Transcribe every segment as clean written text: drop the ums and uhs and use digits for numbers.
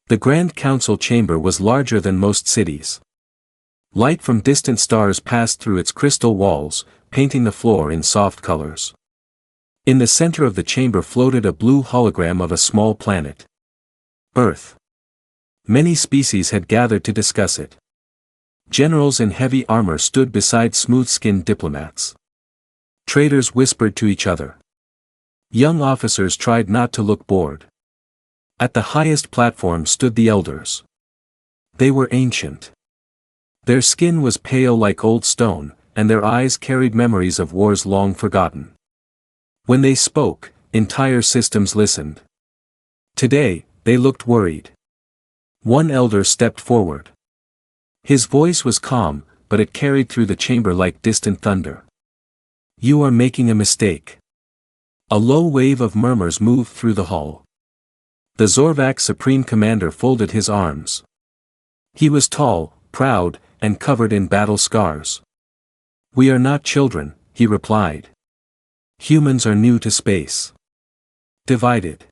The Grand Council chamber was larger than most cities. Light from distant stars passed through its crystal walls, painting the floor in soft colors. In the center of the chamber floated a blue hologram of a small planet. Earth. Many species had gathered to discuss it. Generals in heavy armor stood beside smooth-skinned diplomats. Traders whispered to each other. Young officers tried not to look bored. At the highest platform stood the elders. They were ancient. Their skin was pale like old stone, and their eyes carried memories of wars long forgotten. When they spoke, entire systems listened. Today, they looked worried. One elder stepped forward. His voice was calm, but it carried through the chamber like distant thunder. "You are making a mistake." A low wave of murmurs moved through the hall. The Zorvak Supreme Commander folded his arms. He was tall, proud, and covered in battle scars. "We are not children," he replied. "Humans are new to space. Divided.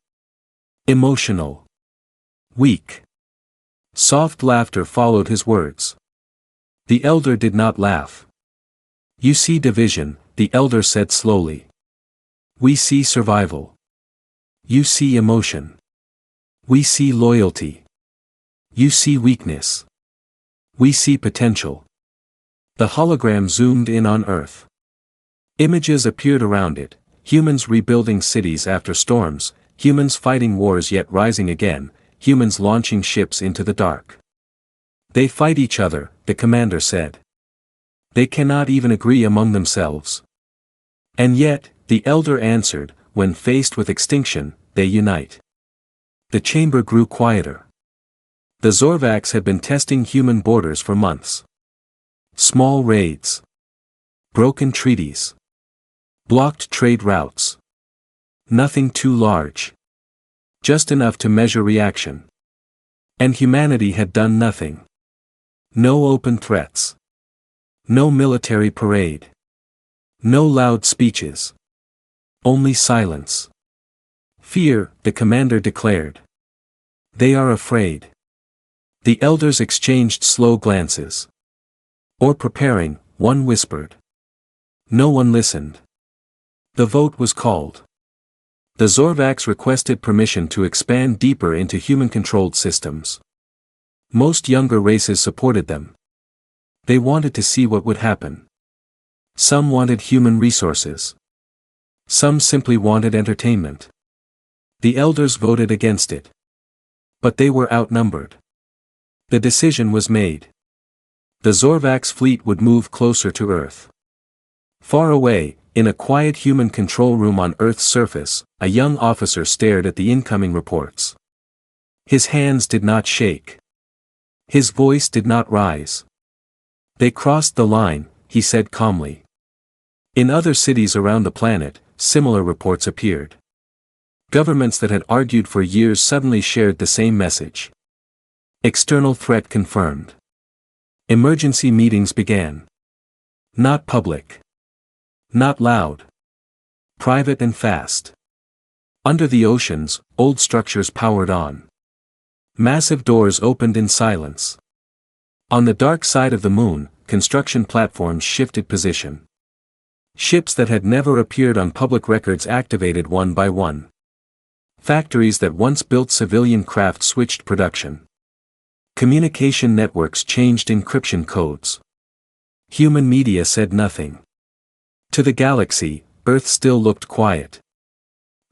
Emotional. Weak." Soft laughter followed his words. The elder did not laugh. "You see division," the elder said slowly. "We see survival. You see emotion. We see loyalty. You see weakness. We see potential." The hologram zoomed in on Earth. Images appeared around it, humans rebuilding cities after storms, humans fighting wars yet rising again, humans launching ships into the dark. "They fight each other," the commander said. "They cannot even agree among themselves. And yet," the elder answered, "when faced with extinction, they unite." The chamber grew quieter. The Zorvaks had been testing human borders for months. Small raids. Broken treaties. Blocked trade routes. Nothing too large. Just enough to measure reaction. And humanity had done nothing. No open threats. No military parade. No loud speeches. Only silence. "Fear," the commander declared. "They are afraid." The elders exchanged slow glances. "Or preparing," one whispered. No one listened. The vote was called. The Zorvaks requested permission to expand deeper into human-controlled systems. Most younger races supported them. They wanted to see what would happen. Some wanted human resources. Some simply wanted entertainment. The elders voted against it. But they were outnumbered. The decision was made. The Zorvaks fleet would move closer to Earth. Far away, in a quiet human control room on Earth's surface, a young officer stared at the incoming reports. His hands did not shake. His voice did not rise. "They crossed the line," he said calmly. In other cities around the planet, similar reports appeared. Governments that had argued for years suddenly shared the same message. External threat confirmed. Emergency meetings began. Not public. Not loud. Private and fast. Under the oceans, old structures powered on. Massive doors opened in silence. On the dark side of the moon, construction platforms shifted position. Ships that had never appeared on public records activated one by one. Factories that once built civilian craft switched production. Communication networks changed encryption codes. Human media said nothing. To the galaxy, Earth still looked quiet.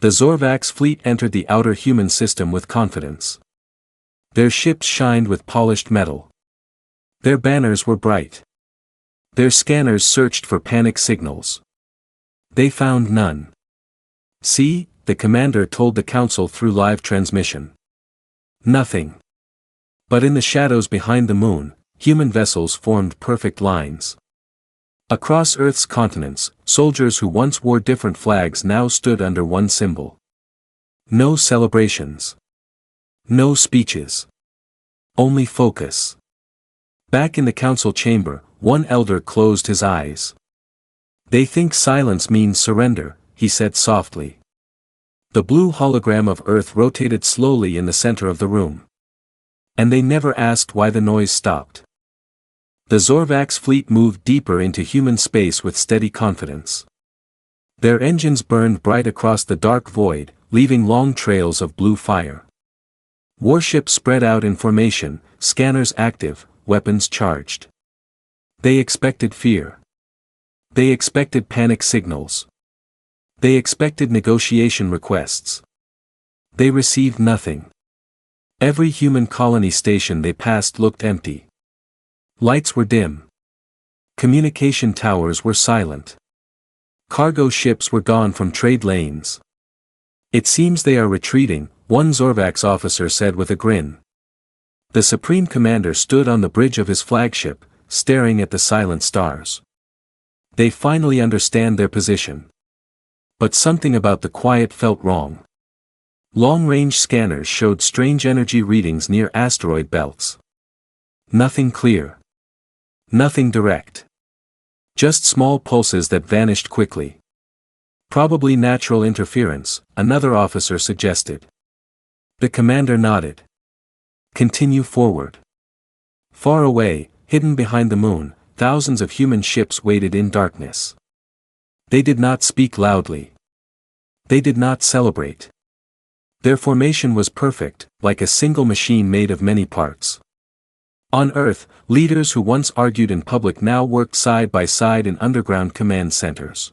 The Zorvaks fleet entered the outer human system with confidence. Their ships shined with polished metal. Their banners were bright. Their scanners searched for panic signals. They found none. "See," the commander told the council through live transmission. "Nothing." But in the shadows behind the moon, human vessels formed perfect lines. Across Earth's continents, soldiers who once wore different flags now stood under one symbol. No celebrations. No speeches. Only focus. Back in the council chamber, one elder closed his eyes. "They think silence means surrender," he said softly. The blue hologram of Earth rotated slowly in the center of the room. And they never asked why the noise stopped. The Zorvax fleet moved deeper into human space with steady confidence. Their engines burned bright across the dark void, leaving long trails of blue fire. Warships spread out in formation, scanners active, weapons charged. They expected fear. They expected panic signals. They expected negotiation requests. They received nothing. Every human colony station they passed looked empty. Lights were dim. Communication towers were silent. Cargo ships were gone from trade lanes. "It seems they are retreating," one Zorvax officer said with a grin. The Supreme Commander stood on the bridge of his flagship, staring at the silent stars. They finally understand their position. But something about the quiet felt wrong. Long-range scanners showed strange energy readings near asteroid belts. Nothing clear. Nothing direct. Just small pulses that vanished quickly. "Probably natural interference," another officer suggested. The commander nodded. "Continue forward." Far away, hidden behind the moon, thousands of human ships waited in darkness. They did not speak loudly. They did not celebrate. Their formation was perfect, like a single machine made of many parts. On Earth, leaders who once argued in public now worked side by side in underground command centers.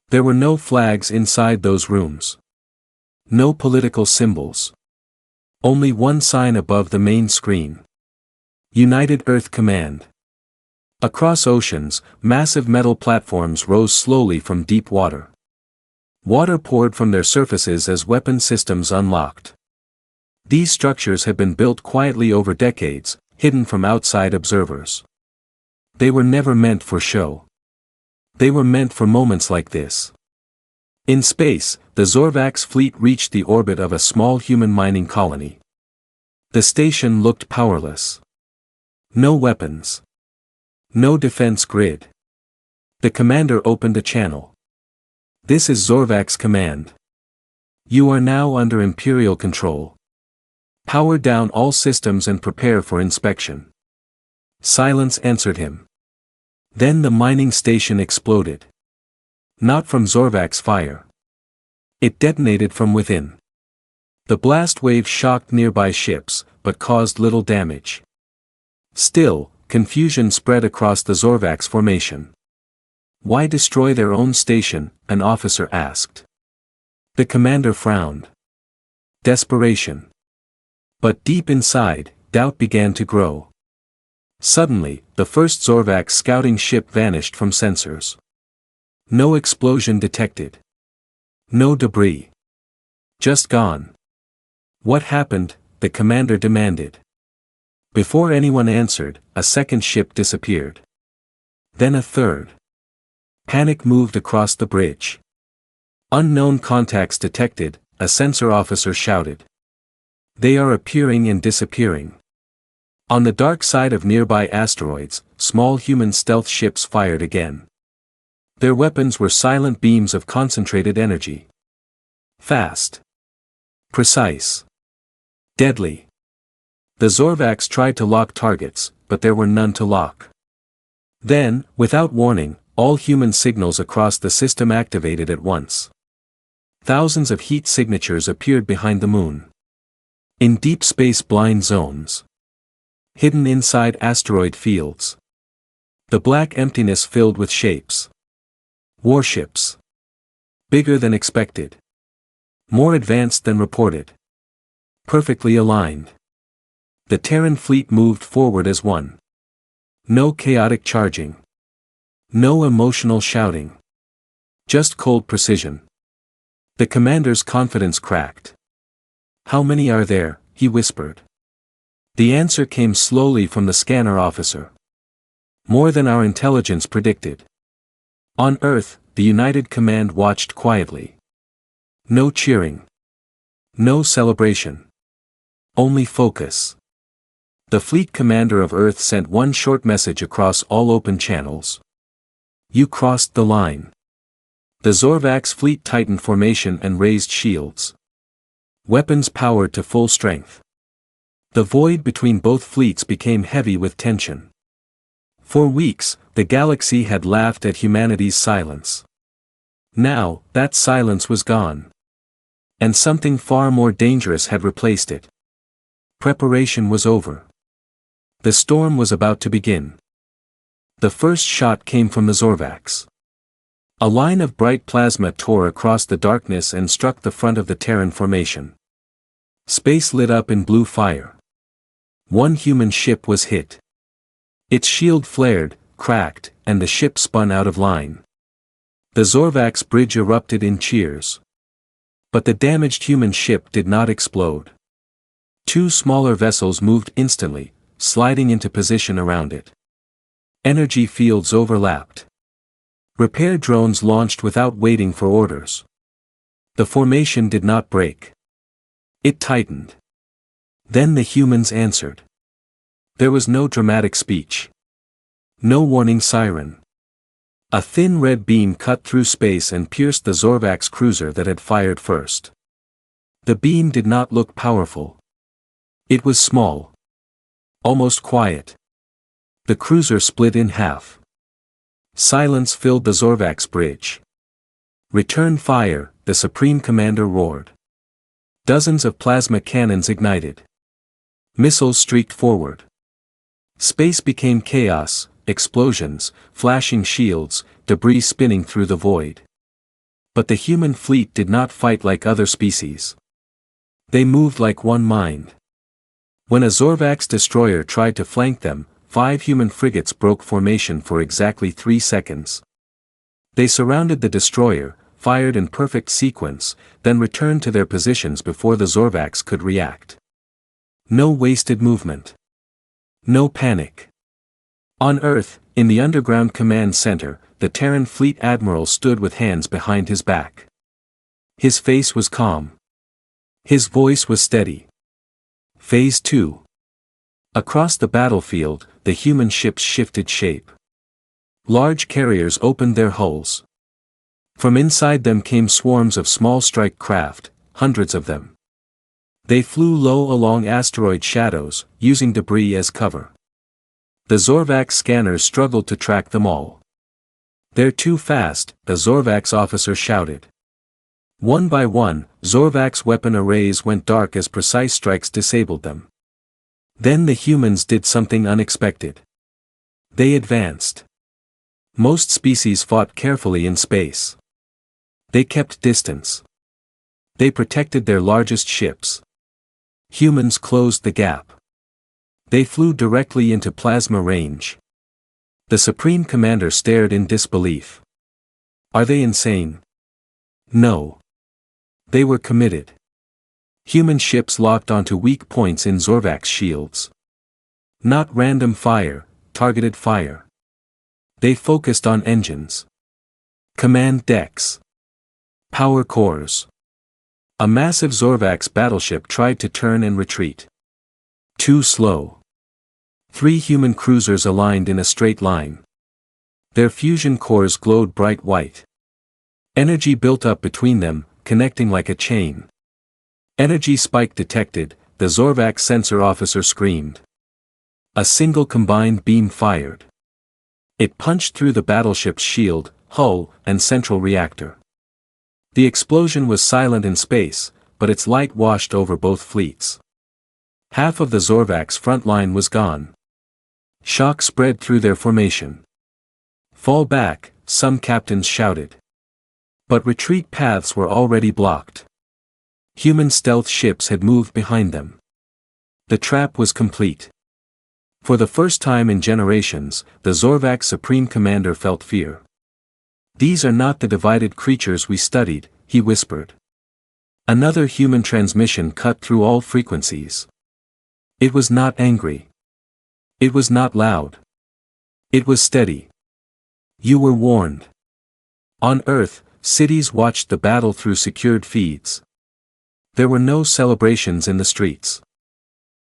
There were no flags inside those rooms. No political symbols. Only one sign above the main screen. United Earth Command. Across oceans, massive metal platforms rose slowly from deep water. Water poured from their surfaces as weapon systems unlocked. These structures had been built quietly over decades, hidden from outside observers. They were never meant for show. They were meant for moments like this. In space, the Zorvax fleet reached the orbit of a small human mining colony. The station looked powerless. No weapons. No defense grid. The commander opened a channel. "This is Zorvax Command. You are now under Imperial control. Power down all systems and prepare for inspection." Silence answered him. Then the mining station exploded. Not from Zorvax fire. It detonated from within. The blast wave shocked nearby ships, but caused little damage. Still, confusion spread across the Zorvax formation. "Why destroy their own station?" an officer asked. The commander frowned. Desperation. But deep inside, doubt began to grow. Suddenly, the first Zorvax scouting ship vanished from sensors. No explosion detected. No debris. Just gone. "What happened?" the commander demanded. Before anyone answered, a second ship disappeared. Then a third. Panic moved across the bridge. "Unknown contacts detected," a sensor officer shouted. "They are appearing and disappearing." On the dark side of nearby asteroids, small human stealth ships fired again. Their weapons were silent beams of concentrated energy. Fast. Precise. Deadly. The Zorvax tried to lock targets, but there were none to lock. Then, without warning, all human signals across the system activated at once. Thousands of heat signatures appeared behind the moon. In deep space blind zones. Hidden inside asteroid fields. The black emptiness filled with shapes. Warships. Bigger than expected. More advanced than reported. Perfectly aligned. The Terran fleet moved forward as one. No chaotic charging. No emotional shouting. Just cold precision. The commander's confidence cracked. "How many are there?" he whispered. The answer came slowly from the scanner officer. "More than our intelligence predicted." On Earth, the United Command watched quietly. No cheering. No celebration. Only focus. The fleet commander of Earth sent one short message across all open channels. "You crossed the line." The Zorvax fleet tightened formation and raised shields. Weapons powered to full strength. The void between both fleets became heavy with tension. For weeks, the galaxy had laughed at humanity's silence. Now, that silence was gone. And something far more dangerous had replaced it. Preparation was over. The storm was about to begin. The first shot came from the Zorvax. A line of bright plasma tore across the darkness and struck the front of the Terran formation. Space lit up in blue fire. One human ship was hit. Its shield flared, cracked, and the ship spun out of line. The Zorvax bridge erupted in cheers. But the damaged human ship did not explode. Two smaller vessels moved instantly, sliding into position around it. Energy fields overlapped. Repair drones launched without waiting for orders. The formation did not break. It tightened. Then the humans answered. There was no dramatic speech. No warning siren. A thin red beam cut through space and pierced the Zorvax cruiser that had fired first. The beam did not look powerful. It was small. Almost quiet. The cruiser split in half. Silence filled the Zorvax bridge. Return fire, the Supreme Commander roared. Dozens of plasma cannons ignited. Missiles streaked forward. Space became chaos, explosions, flashing shields, debris spinning through the void. But the human fleet did not fight like other species. They moved like one mind. When a Zorvax destroyer tried to flank them, 5 human frigates broke formation for exactly 3 seconds. They surrounded the destroyer, fired in perfect sequence, then returned to their positions before the Zorvax could react. No wasted movement. No panic. On Earth, in the underground command center, the Terran fleet admiral stood with hands behind his back. His face was calm. His voice was steady. Phase 2. Across the battlefield, the human ships shifted shape. Large carriers opened their hulls. From inside them came swarms of small strike craft, hundreds of them. They flew low along asteroid shadows, using debris as cover. The Zorvax scanners struggled to track them all. They're too fast, the Zorvax officer shouted. One by one, Zorvax weapon arrays went dark as precise strikes disabled them. Then the humans did something unexpected. They advanced. Most species fought carefully in space. They kept distance. They protected their largest ships. Humans closed the gap. They flew directly into plasma range. The Supreme Commander stared in disbelief. Are they insane? No. They were committed. Human ships locked onto weak points in Zorvax shields. Not random fire, targeted fire. They focused on engines. Command decks. Power cores. A massive Zorvax battleship tried to turn and retreat. Too slow. 3 human cruisers aligned in a straight line. Their fusion cores glowed bright white. Energy built up between them, connecting like a chain. Energy spike detected, the Zorvax sensor officer screamed. A single combined beam fired. It punched through the battleship's shield, hull, and central reactor. The explosion was silent in space, but its light washed over both fleets. Half of the Zorvax front line was gone. Shock spread through their formation. Fall back, some captains shouted. But retreat paths were already blocked. Human stealth ships had moved behind them. The trap was complete. For the first time in generations, the Zorvax Supreme Commander felt fear. These are not the divided creatures we studied, he whispered. Another human transmission cut through all frequencies. It was not angry. It was not loud. It was steady. You were warned. On Earth, cities watched the battle through secured feeds. There were no celebrations in the streets.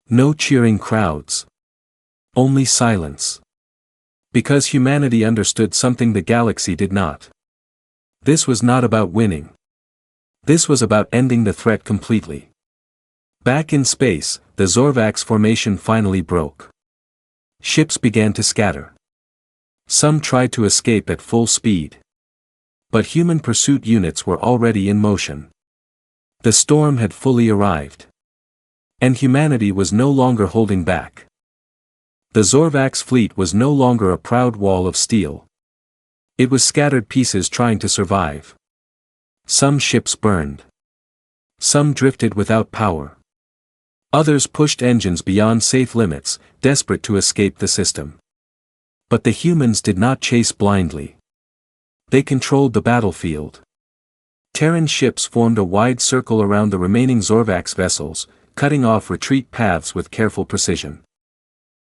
No cheering crowds. Only silence. Because humanity understood something the galaxy did not. This was not about winning. This was about ending the threat completely. Back in space, the Zorvax formation finally broke. Ships began to scatter. Some tried to escape at full speed. But human pursuit units were already in motion. The storm had fully arrived. And humanity was no longer holding back. The Zorvax fleet was no longer a proud wall of steel. It was scattered pieces trying to survive. Some ships burned. Some drifted without power. Others pushed engines beyond safe limits, desperate to escape the system. But the humans did not chase blindly. They controlled the battlefield. Terran ships formed a wide circle around the remaining Zorvax vessels, cutting off retreat paths with careful precision.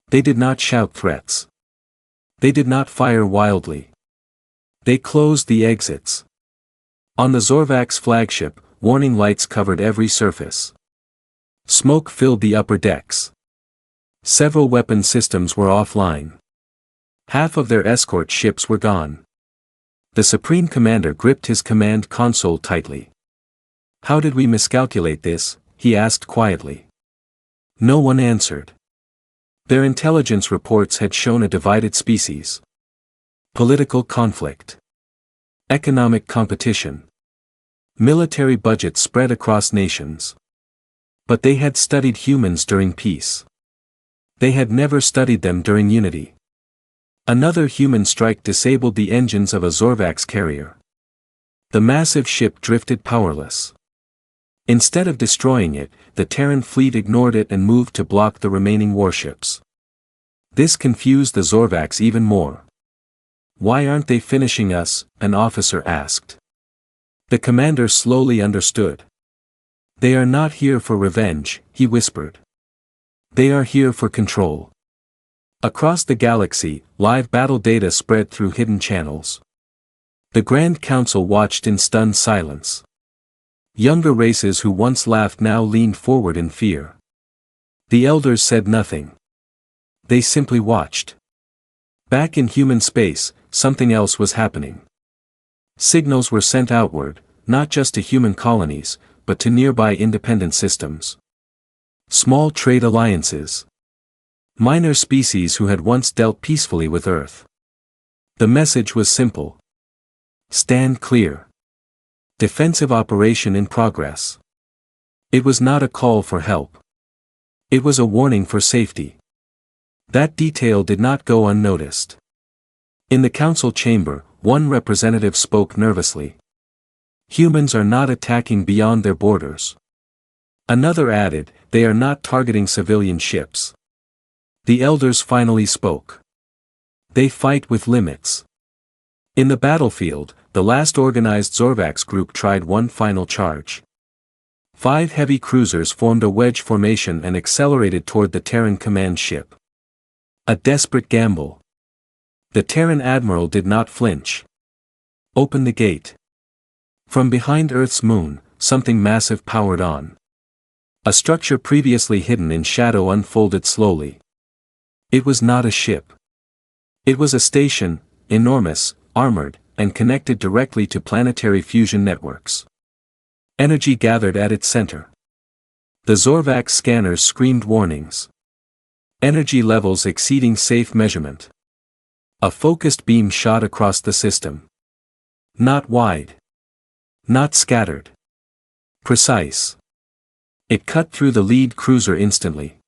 They did not shout threats. They did not fire wildly. They closed the exits. On the Zorvax flagship, warning lights covered every surface. Smoke filled the upper decks. Several weapon systems were offline. Half of their escort ships were gone. The Supreme Commander gripped his command console tightly. "How did we miscalculate this?" he asked quietly. No one answered. Their intelligence reports had shown a divided species. Political conflict. Economic competition. Military budgets spread across nations. But they had studied humans during peace. They had never studied them during unity. Another human strike disabled the engines of a Zorvax carrier. The massive ship drifted powerless. Instead of destroying it, the Terran fleet ignored it and moved to block the remaining warships. This confused the Zorvax even more. "Why aren't they finishing us?" an officer asked. The commander slowly understood. "They are not here for revenge," he whispered. "They are here for control." Across the galaxy, live battle data spread through hidden channels. The Grand Council watched in stunned silence. Younger races who once laughed now leaned forward in fear. The elders said nothing. They simply watched. Back in human space, something else was happening. Signals were sent outward, not just to human colonies, but to nearby independent systems. Small trade alliances. Minor species who had once dealt peacefully with Earth. The message was simple. Stand clear. Defensive operation in progress. It was not a call for help. It was a warning for safety. That detail did not go unnoticed. In the council chamber, one representative spoke nervously. "Humans are not attacking beyond their borders." Another added, "They are not targeting civilian ships." The elders finally spoke. "They fight with limits." In the battlefield, the last organized Zorvax group tried one final charge. 5 heavy cruisers formed a wedge formation and accelerated toward the Terran command ship. A desperate gamble. The Terran admiral did not flinch. "Open the gate." From behind Earth's moon, something massive powered on. A structure previously hidden in shadow unfolded slowly. It was not a ship. It was a station, enormous, armored, and connected directly to planetary fusion networks. Energy gathered at its center. The Zorvax scanners screamed warnings. Energy levels exceeding safe measurement. A focused beam shot across the system. Not wide. Not scattered. Precise. It cut through the lead cruiser instantly.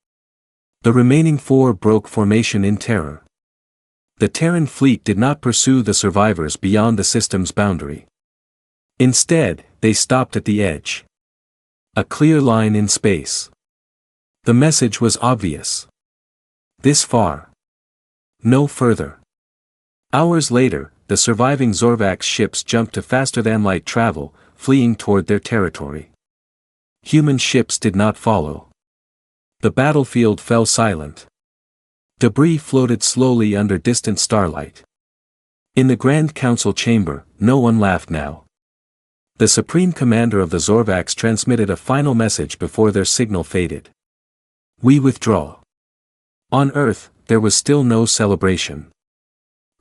The remaining 4 broke formation in terror. The Terran fleet did not pursue the survivors beyond the system's boundary. Instead, they stopped at the edge. A clear line in space. The message was obvious. This far. No further. Hours later, the surviving Zorvax ships jumped to faster-than-light travel, fleeing toward their territory. Human ships did not follow. The battlefield fell silent. Debris floated slowly under distant starlight. In the Grand Council chamber, no one laughed now. The Supreme Commander of the Zorvax transmitted a final message before their signal faded. "We withdraw." On Earth, there was still no celebration.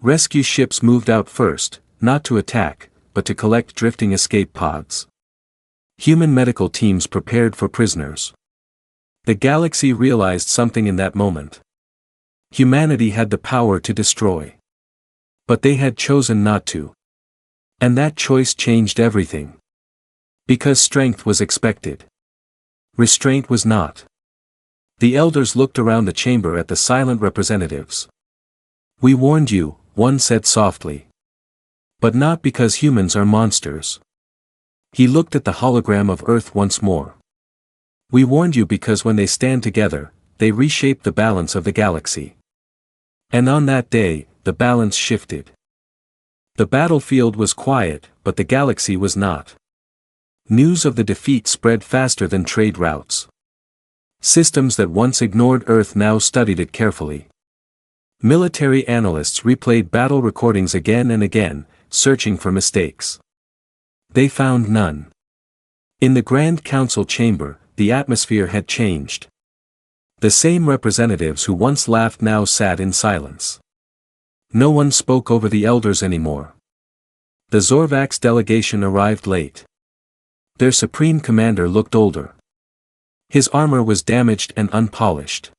Rescue ships moved out first, not to attack, but to collect drifting escape pods. Human medical teams prepared for prisoners. The galaxy realized something in that moment. Humanity had the power to destroy. But they had chosen not to. And that choice changed everything. Because strength was expected. Restraint was not. The elders looked around the chamber at the silent representatives. "We warned you," one said softly. "But not because humans are monsters." He looked at the hologram of Earth once more. "We warned you because when they stand together, they reshape the balance of the galaxy." And on that day, the balance shifted. The battlefield was quiet, but the galaxy was not. News of the defeat spread faster than trade routes. Systems that once ignored Earth now studied it carefully. Military analysts replayed battle recordings again and again, searching for mistakes. They found none. In the Grand Council chamber, the atmosphere had changed. The same representatives who once laughed now sat in silence. No one spoke over the elders anymore. The Zorvax delegation arrived late. Their supreme commander looked older. His armor was damaged and unpolished.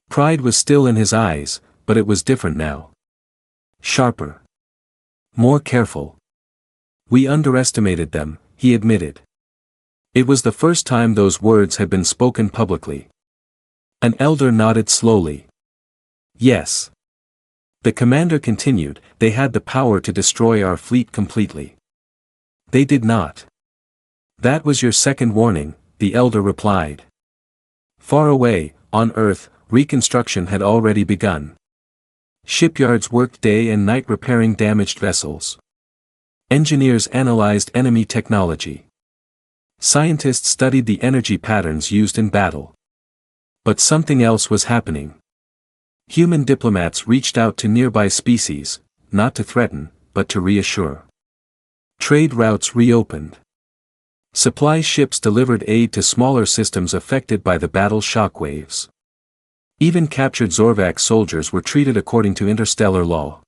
Pride was still in his eyes, but it was different now. Sharper. More careful. "We underestimated them," he admitted. It was the first time those words had been spoken publicly. An elder nodded slowly. "Yes." The commander continued, "They had the power to destroy our fleet completely." "They did not." "That was your second warning," the elder replied. Far away, on Earth, reconstruction had already begun. Shipyards worked day and night repairing damaged vessels. Engineers analyzed enemy technology. Scientists studied the energy patterns used in battle. But something else was happening. Human diplomats reached out to nearby species, not to threaten, but to reassure. Trade routes reopened. Supply ships delivered aid to smaller systems affected by the battle shockwaves. Even captured Zorvax soldiers were treated according to interstellar law.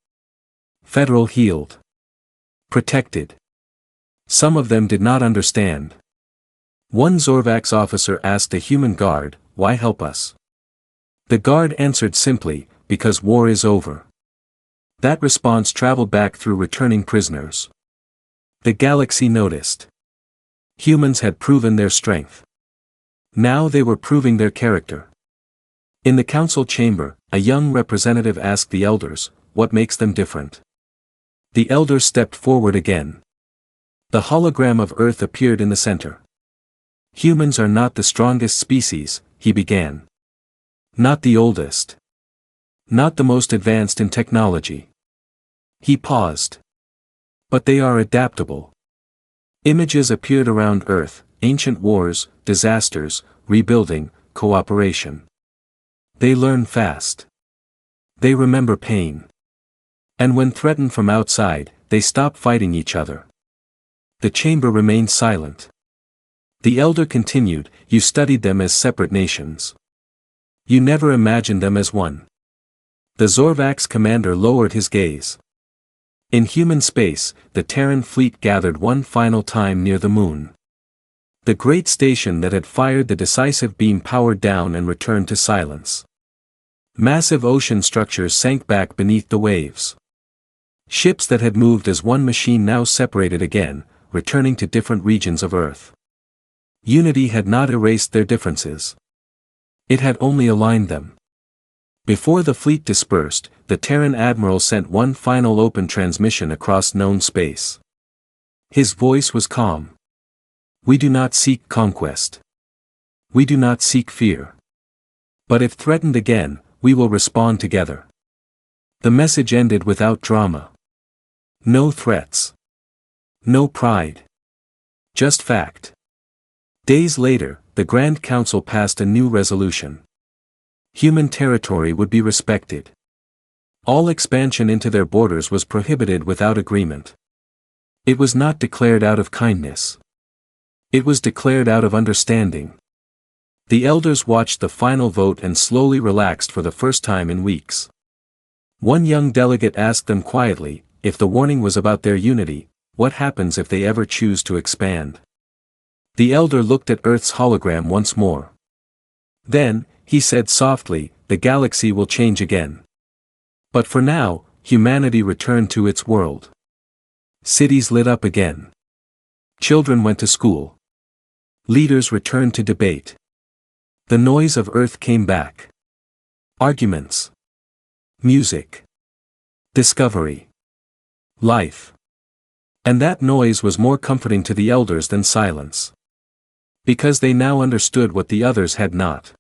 Federal healed. Protected. Some of them did not understand. One Zorvax officer asked a human guard, "Why help us?" The guard answered simply, "Because war is over." That response traveled back through returning prisoners. The galaxy noticed. Humans had proven their strength. Now they were proving their character. In the council chamber, a young representative asked the elders, "What makes them different?" The elders stepped forward again. The hologram of Earth appeared in the center. "Humans are not the strongest species," he began. "Not the oldest. Not the most advanced in technology." He paused. "But they are adaptable." Images appeared around Earth, ancient wars, disasters, rebuilding, cooperation. They learn fast. They remember pain. And when threatened from outside, they stop fighting each other. The chamber remained silent. The elder continued, "You studied them as separate nations. You never imagined them as one." The Zorvax commander lowered his gaze. In human space, the Terran fleet gathered one final time near the moon. The great station that had fired the decisive beam powered down and returned to silence. Massive ocean structures sank back beneath the waves. Ships that had moved as one machine now separated again, returning to different regions of Earth. Unity had not erased their differences. It had only aligned them. Before the fleet dispersed, the Terran admiral sent one final open transmission across known space. His voice was calm. "We do not seek conquest. We do not seek fear. But if threatened again, we will respond together." The message ended without drama. No threats. No pride. Just fact. Days later, the Grand Council passed a new resolution. Human territory would be respected. All expansion into their borders was prohibited without agreement. It was not declared out of kindness. It was declared out of understanding. The elders watched the final vote and slowly relaxed for the first time in weeks. One young delegate asked them quietly, "If the warning was about their unity, what happens if they ever choose to expand?" The elder looked at Earth's hologram once more. Then, he said softly, the galaxy will change again. But for now, humanity returned to its world. Cities lit up again. Children went to school. Leaders returned to debate. The noise of Earth came back. Arguments. Music. Discovery. Life. And that noise was more comforting to the elders than silence. Because they now understood what the others had not.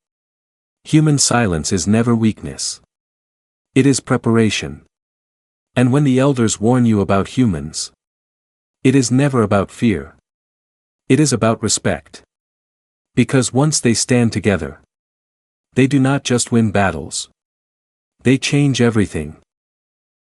Human silence is never weakness. It is preparation. And when the elders warn you about humans, it is never about fear. It is about respect. Because once they stand together, they do not just win battles. They change everything.